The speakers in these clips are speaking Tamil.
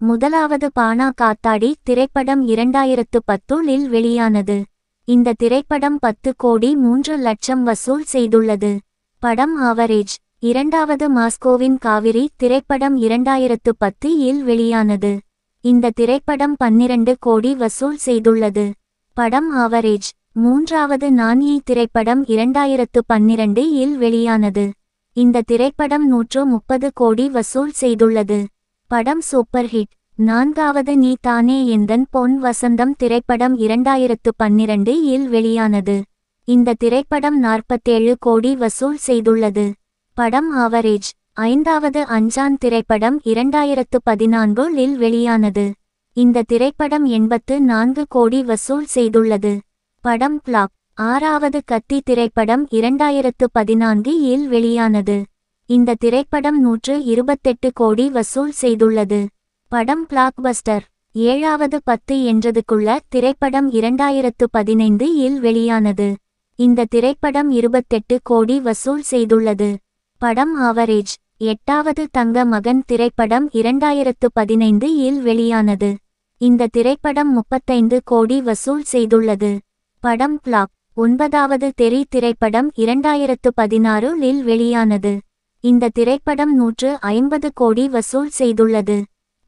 முதலாவது பானா காத்தாடி திரைப்படம் 2010 வெளியானது. இந்த திரைப்படம் 10 கோடி 3 லட்சம் வசூல் செய்துள்ளது. படம் ஆவரேஜ். இரண்டாவது மாஸ்கோவின் காவிரி திரைப்படம் 2010 வெளியானது. இந்த திரைப்படம் 12 கோடி வசூல் செய்துள்ளது. படம் ஆவரேஜ். மூன்றாவது நான்யி திரைப்படம் 2012 வெளியானது. இந்த திரைப்படம் 130 கோடி வசூல் செய்துள்ளது. படம் சூப்பர் ஹிட். நான்காவது நீ தானே எந்தன் பொன் வசந்தம் திரைப்படம் 2012 வெளியானது. இந்த திரைப்படம் 47 கோடி வசூல் செய்துள்ளது. படம் ஆவரேஜ். ஐந்தாவது அஞ்சான் திரைப்படம் 2014 வெளியானது. இந்த திரைப்படம் 84 கோடி வசூல் செய்துள்ளது. படம் பிளாப். ஆறாவது கத்தி திரைப்படம் 2014 வெளியானது. இந்த திரைப்படம் 128 கோடி வசூல் செய்துள்ளது. படம் பிளாக்பஸ்டர். ஏழாவது 10 என்றதுக்குள்ள திரைப்படம் 2015 வெளியானது. இந்த திரைப்படம் 28 கோடி வசூல் செய்துள்ளது. படம் ஆவரேஜ். எட்டாவது தங்க மகன் திரைப்படம் 2015 வெளியானது. இந்த திரைப்படம் 35 கோடி வசூல் செய்துள்ளது. படம் பிளாப். ஒன்பதாவது தெறி திரைப்படம் 2016 வெளியானது. இந்த திரைப்படம் 150 கோடி வசூல் செய்துள்ளது.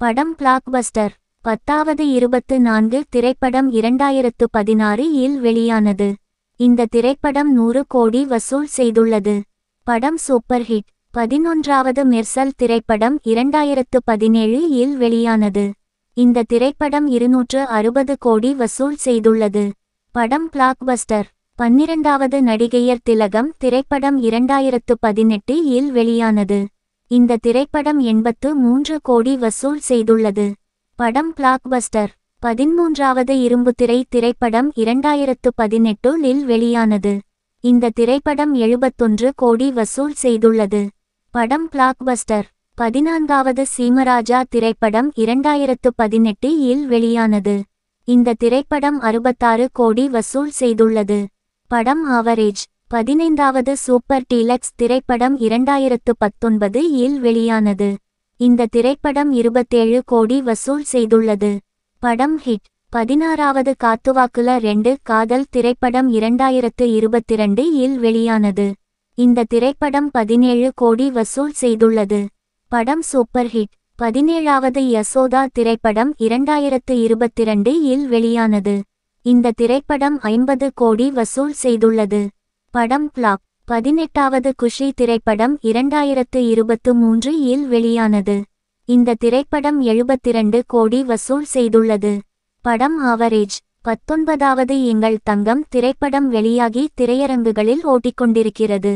படம் பிளாக்பஸ்டர். பத்தாவது 24 திரைப்படம் 2016 வெளியானது. இந்த திரைப்படம் 100 கோடி வசூல் செய்துள்ளது. படம் சூப்பர் ஹிட். 11வது மெர்சல் திரைப்படம் 2017 வெளியானது. இந்த திரைப்படம் 260 கோடி வசூல் செய்துள்ளது. படம் பிளாக்பஸ்டர். 12வது நடிகையர் திலகம் திரைப்படம் 2018 வெளியானது. இந்த திரைப்படம் 83 கோடி வசூல் செய்துள்ளது. படம் பிளாக்பஸ்டர். 13வது இரும்புத்திரை திரைப்படம் 2018 வெளியானது. இந்த திரைப்படம் 71 கோடி வசூல் செய்துள்ளது. படம் பிளாக்பஸ்டர். 14வது சீமராஜா திரைப்படம் 2018 வெளியானது. இந்த திரைப்படம் 66 கோடி வசூல் செய்துள்ளது. படம் ஆவரேஜ். 15வது சூப்பர் டீலக்ஸ் திரைப்படம் 2019 வெளியானது. இந்த திரைப்படம் 27 கோடி வசூல் செய்துள்ளது. படம் ஹிட். 16வது காத்துவாக்குல 2 காதல் திரைப்படம் 2022 வெளியானது. இந்த திரைப்படம் 17 கோடி வசூல் செய்துள்ளது. படம் சூப்பர் ஹிட். 17வது யசோதா திரைப்படம் 2022 வெளியானது. இந்த திரைப்படம் 50 கோடி வசூல் செய்துள்ளது. படம் பிளாப். 18வது குஷி திரைப்படம் 2023 வெளியானது. இந்த திரைப்படம் 72 கோடி வசூல் செய்துள்ளது. படம் ஆவரேஜ். 19வது எங்கள் தங்கம் திரைப்படம் வெளியாகி திரையரங்குகளில் ஓடிக்கொண்டிருக்கிறது.